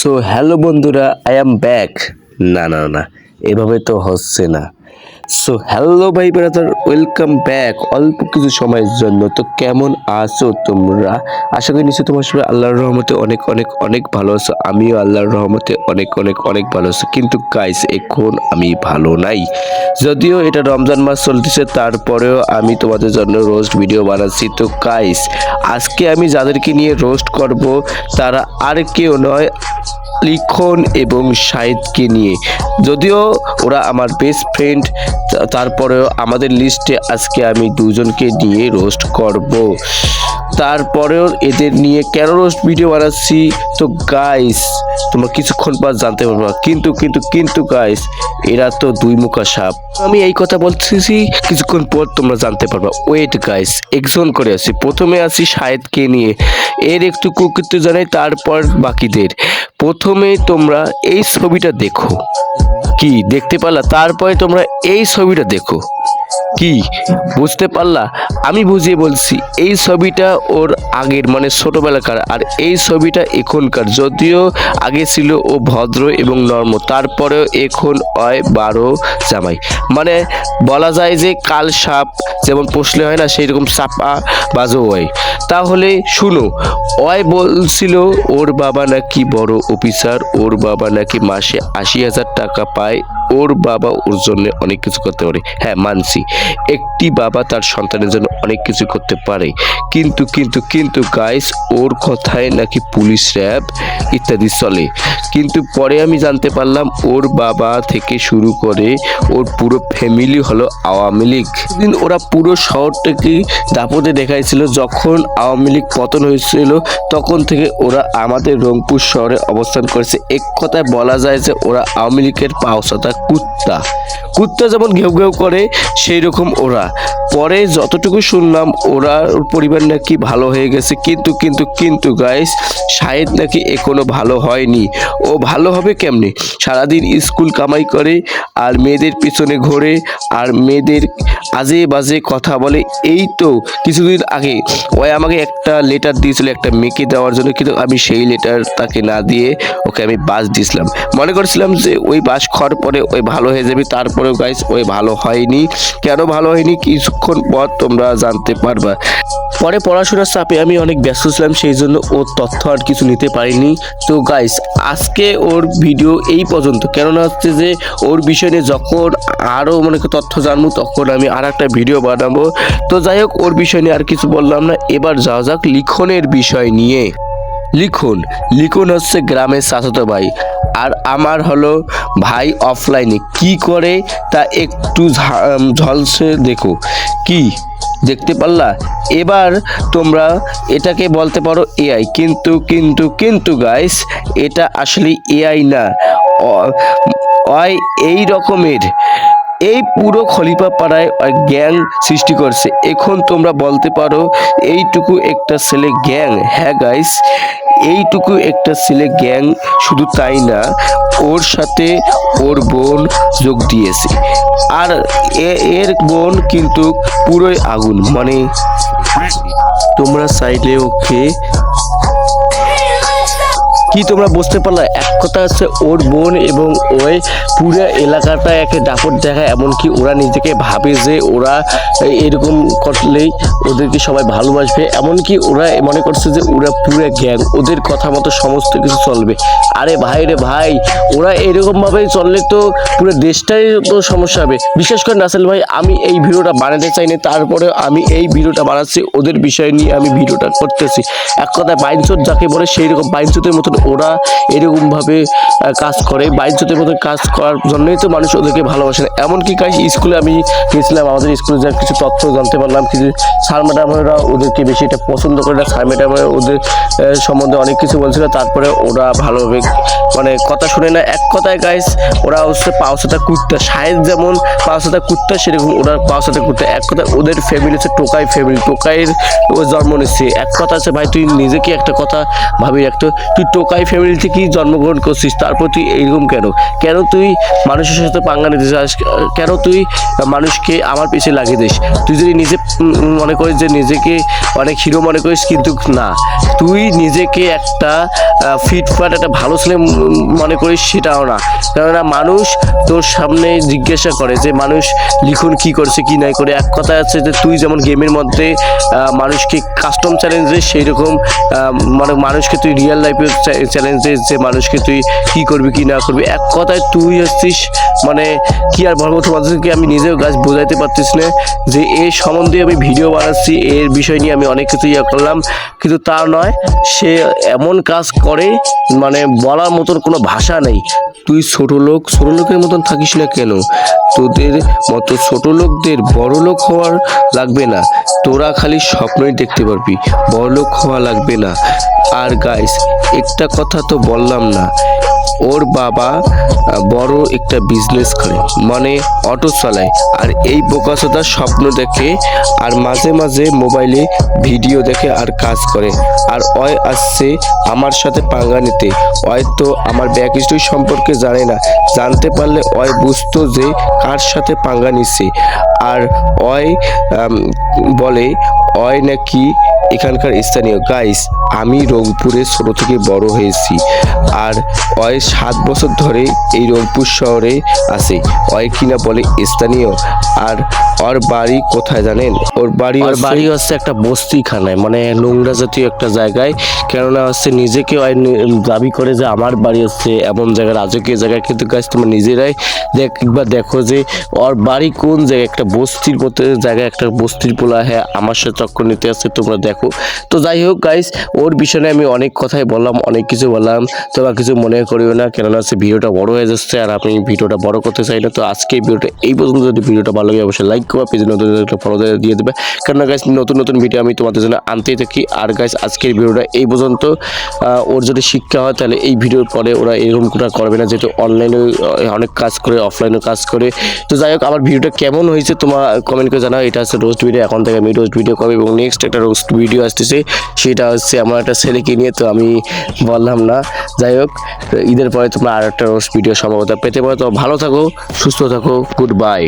So hello বন্ধুরা, I am back. না না না, এভাবে তো হচ্ছে না। সো হ্যালো ভাই ব্রাদার, ওয়েলকাম ব্যাক অল্প কিছু সময়ের জন্য। তো কেমন আছো তোমরা? আশা করি নিশ্চয়ই তোমার সবাই আল্লাহর রহমতে অনেক অনেক অনেক ভালো আছো। আমিও আল্লাহর রহমতে অনেক অনেক অনেক ভালো আছি, কিন্তু গাইস এখন আমি ভালো নাই। যদিও এটা রমজান মাস চলতেছে, তারপরেও আমি তোমাদের জন্য রোস্ট ভিডিও বানাচ্ছি। তো গাইস, আজকে আমি যাদেরকে নিয়ে রোস্ট করব তারা আর কেউ নয়, লিখন এবং শাহিদকে নিয়ে। যদিও ওরা আমার বেস্ট ফ্রেন্ড, তারপরেও আমাদের লিস্টে আজকে আমি দুজনকে নিয়ে রোস্ট করব। তারপরেও এদের নিয়ে কেন রোস্ট ভিডিও বানাচ্ছি, তো গাইস তোমরা কিছুক্ষণ পর জানতে পারবা। কিন্তু গাইস, এরা তো দুই মুখা সাপ। আমি এই কথা বলতেছি, কিছুক্ষণ পর তোমরা জানতে পারবা। ওয়েট গাইস, একজন করে আছি। প্রথমে আছি শাহিদকে নিয়ে, এর একটু কুকৃত জানাই, তারপর বাকিদের। প্রথমে তোমরা এই ছবিটা দেখো, কি দেখতে পারলা? তারপরে তোমরা এই ছবিটা দেখো, কি বুঝতে পারলা? আমি বুঝিয়ে বলছি, এই ছবিটা ওর আগের মানে ছোটবেলাকার, আর এই ছবিটা এখনকার। যদিও আগে ছিল ও ভদ্র এবং নর্ম, তারপরেও এখন হয় 12 জামাই। মানে বলা যায় যে কাল সাপ যেমন পোষলে হয় না, সেই রকম চাপা বাজও হয়। তাহলে শুনো, ওই বলছিল ওর বাবা নাকি বড় অফিসার, ওর বাবা নাকি মাসে 80,000 টাকা পায়, ওর বাবা ওর জন্য অনেক কিছু করতে পারে। হ্যাঁ মানছি, একটি বাবা তার সন্তানের জন্য অনেক কিছু করতে পারে, কিন্তু গাইস, ওর কথায় নাকি পুলিশ, র্যাব ইত্যাদি চলে। কিন্তু পরে আমি জানতে পারলাম ওর বাবা থেকে শুরু করে ওর পুরো ফ্যামিলি হলো আওয়ামী লীগ। দিন ওরা পুরো শহরটাকে দাপটে দেখাইছিল। যখন আওয়ামী লীগ পতন হয়েছিল তখন থেকে ওরা আমাদের রংপুর শহরে অবস্থান করেছে। এক কথায় বলা যায় যে ওরা আওয়ামী লীগের পাওসাতা কুত্তা যেমন ঘেউ ঘেউ করে, সেই রকম ওরা। পরে যতটুকু শুনলাম ওরা ওর পরিবার নাকি ভালো হয়ে গেছে, কিন্তু গাইস, শাহিদ নাকি এখনো ভালো হয়নি। ও ভালো হবে কেমনে? সারাদিন স্কুল কামাই করে আর মেয়েদের পিছনে ঘোরে আর মেয়েদের আজে বাজে কথা বলে। এই তো কিছুদিন আগে ওই আমাকে একটা লেটার দিয়েছিল একটা মেয়েকে দেওয়ার জন্য, কিন্তু আমি সেই লেটার তাকে না দিয়ে ওকে আমি বাস দিয়েছিলাম। মনে করছিলাম যে ওই বাস খাওয়ার পরে ওই ভালো হয়ে যাবে, তারপরেও গাইস ওই ভালো হয়নি। কেন ভালো হয়নি কিছুক্ষণ পর তোমরা জানতে পারবা। পরে পড়াশোনার চাপে আমি অনেক ব্যস্ত ছিলাম, সেই জন্য ওর তথ্য আর কিছু নিতে পারিনি। তো গাইস, আজকে ওর ভিডিও এই পর্যন্ত। কেননা হচ্ছে যে ওর বিষয় নিয়ে যখন আরও মনে তথ্য জানবো তখন আমি আর একটা ভিডিও বানাবো। তো যাই হোক, ওর বিষয় নিয়ে আর কিছু বললাম না। এবার যাওয়া যাক লিখনের বিষয় নিয়ে। লিখন হচ্ছে গ্রামের চাচাতো ভাই, আর আমার হলো ভাই অফলাইনে কি করে তা একটু ঝলসে দেখো। কি দেখতে পারলা? এবার তোমরা এটাকে বলতে পারো এআই, কিন্তু গাইস, এটা আসলে এআই না, এই রকমের এই পুরো খলিফা পাড়ায় গ্যাং সৃষ্টি করছে। এখন তোমরা বলতে পারো এইটুকু একটা ছেলে গ্যাং। হ্যাঁ গাইস, এইটুকু একটা ছেলে গ্যাং। শুধু তাই না, ওর সাথে ওর বোন যোগ দিয়েছে, আর এর বোন কিন্তু পুরোই আগুন। মানে তোমরা চাইলে ওকে কি তোমরা বুঝতে পারলা? এক কথা হচ্ছে ওর বোন এবং ওই পুরো এলাকাটা একে দাপট দেখায়। এমনকি ওরা নিজেকে ভাবে যে ওরা এরকম করলেই ওদেরকে সবাই ভালোবাসবে। এমনকি ওরা মনে করছে যে ওরা পুরো গ্যাং, ওদের কথা মতো সমস্ত কিছু চলবে। আরে ভাই রে ভাই, ওরা এরকমভাবেই চললে তো পুরো দেশটাই তো সমস্যা হবে। বিশেষ করে নাসেল ভাই, আমি এই ভিডিওটা বানাতে চাইনি, তারপরে আমি এই ভিডিওটা বানাচ্ছি। ওদের বিষয় নিয়ে আমি ভিডিওটা করতেছি। এক কথায় বাইনচোদ যাকে বলে, সেই রকম বাইনচোদের মতন ওরা এরকমভাবে কাজ করে। বাইনচোদের মতন কাজ করার জন্যই তো মানুষ ওদেরকে ভালোবাসে না। এমনকি স্কুলে আমি গেছিলাম, আমাদের স্কুলে যা কিছু তথ্য জানতে পারলাম, কিছু স্যার ম্যাডামরা ওদেরকে বেশি এটা পছন্দ করে না। স্যার ম্যাডামরা ওদের সম্বন্ধে অনেক কিছু বলছিল, তারপরে ওরা ভালোভাবে মানে কথা শুনে না। এক কথায় গাইস, ওরা হচ্ছে পাওসাতা কুত্তা। শাহেদ যেমন পাওসাতা কুত্তা, সেরকম ওরা পাওসাতা কুত্তা। এক কথায় ওদের ফ্যামিলি হচ্ছে টোকাই ফ্যামিলি, টোকাইয়ের ও জন্ম নিচ্ছে। এক কথা আছে ভাই, তুই নিজেকে একটা কথা ভাবি রাখতো, তুই টোকাই ফ্যামিলি থেকেই জন্মগ্রহণ করছিস, তারপর তুই এইরকম কেন তুই মানুষের সাথে পাঙ্গা নিতে চাস? কেন তুই মানুষকে আমার পিছিয়ে লাগিয়ে দিস? তুই যদি নিজে মনে করিস যে নিজেকে অনেক হিরো মনে করিস, কিন্তু না, তুই নিজেকে একটা ফিটফাট একটা ভালো ছেলে মনে করিস সেটাও না, কেননা মানুষ তোর সামনে জিজ্ঞাসা করে যে মানুষ লিখুন কি করছে কি নাই করে। এক কথা আছে যে তুই যেমন গেমের মধ্যে মানুষকে কাস্টম চ্যালেঞ্জে সেই রকম মানে মানুষকে তুই রিয়েল লাইফে চ্যালেঞ্জে যে মানুষকে তুই কি করবি কি না করবি। এক কথায় তুই হচ্ছিস মানে কি আর বলবো তোমাদেরকে, আমি নিজেও গাছ বোঝাইতে পারতিস না যে এই সম্বন্ধে আমি ভিডিও বানাচ্ছি, এর বিষয় নিয়ে আমি অনেক কিছু করলাম, কিন্তু তা নয়, সে এমন কাজ করে মানে বলার মতন কোনো ভাষা নেই। তুই ছোট লোকের মতন থাকিস না কেন? তোদের মতো ছোট লোকদের বড় লোক হওয়ার লাগবে না, তোরা খালি স্বপ্নই দেখতে পারবি, বড় লোক হওয়া লাগবে না। আর গাইস একটা কথা তো বললাম না, ওর বাবা বড় একটা বিজনেস করে, মানে অটো চালায়, আর এই বোকাচোদার স্বপ্ন দেখে আর মাঝে মাঝে মোবাইলে ভিডিও দেখে আর কাজ করে। আর অয় আসছে আমার সাথে পাঙ্গা নিতে। অয় তো আমার ব্যাক হিস্ট্রি সম্পর্কে জানে না, জানতে পারলে অয় বুঝতো যে কার সাথে পাঙ্গা নিচ্ছে। আর অয় বলে অয় নাকি এখানকার স্থানীয়। গাইস আমি রংপুরে ছোট থেকে বড় হয়েছি, আর অয় 7 বছর ধরে এই রংপুর শহরে আছে। অয় কিনা বলে স্থানীয়। আর ওর বাড়ি কোথায় জানেন? ওর বাড়ি হচ্ছে একটা বস্তিখানায়, মানে নোংরা জাতীয় একটা জায়গায়। কেননা হচ্ছে নিজেকে দাবি করে যে আমার বাড়ি হচ্ছে এমন জায়গায়, রাজকীয় জায়গায়, কিন্তু গাছ তোমার নিজেরাই একবার দেখো যে ওর বাড়ি কোন জায়গায়, একটা বস্তির মতো জায়গায়, একটা বস্তির পোলা। হ্যাঁ আমার সাথে চক্কর নিতে আসছে, তোমরা দেখো। তো যাই হোক গাইস, ওর বিষয়ে আমি অনেক কথাই বললাম, অনেক কিছু বললাম, তোমরা কিছু মনে করিও না, কেননা হচ্ছে ভিডিওটা বড় হয়ে যাচ্ছে আর আমি ভিডিওটা বড় করতে চাই না। তো আজকে ভিডিওটা এই পর্যন্ত। যদি ভিডিওটা ভালো লাগে অবশ্যই লাইক করবা, পেজে নতুন একটা ফলো দিয়ে দেবে, কেননা গাইস নতুন ভিডিও আমি তোমাদের জন্য আনতেই থাকি। আর গাইস আজকের ভিডিওটা এই পর্যন্ত। ওর যদি শিক্ষা হয় তাহলে এই ভিডিওর পরে ওরা এরকমটা করবে না, যেহেতু অনলাইনে অনেক কাজ করে, অফলাইনেও কাজ করে। তো যাই হোক, আমার ভিডিওটা কেমন হয়েছে তোমার কমেন্ট করে জানাও। এটা হচ্ছে রোস্ট ভিডিও, এখন থেকে আমি রোস্ট ভিডিও করবো, এবং নেক্সট একটা রোস্ট ভিডিও আসতেছে, সেটা হচ্ছে আমার একটা ছেলেকে নিয়ে। তো আমি বললাম না, যাই হোক ঈদের পরে তোমরা আর একটা রোস্ট ভিডিও সম্ভবত পেতে পারো। তো ভালো থাকো, সুস্থ থাকো, গুড বাই।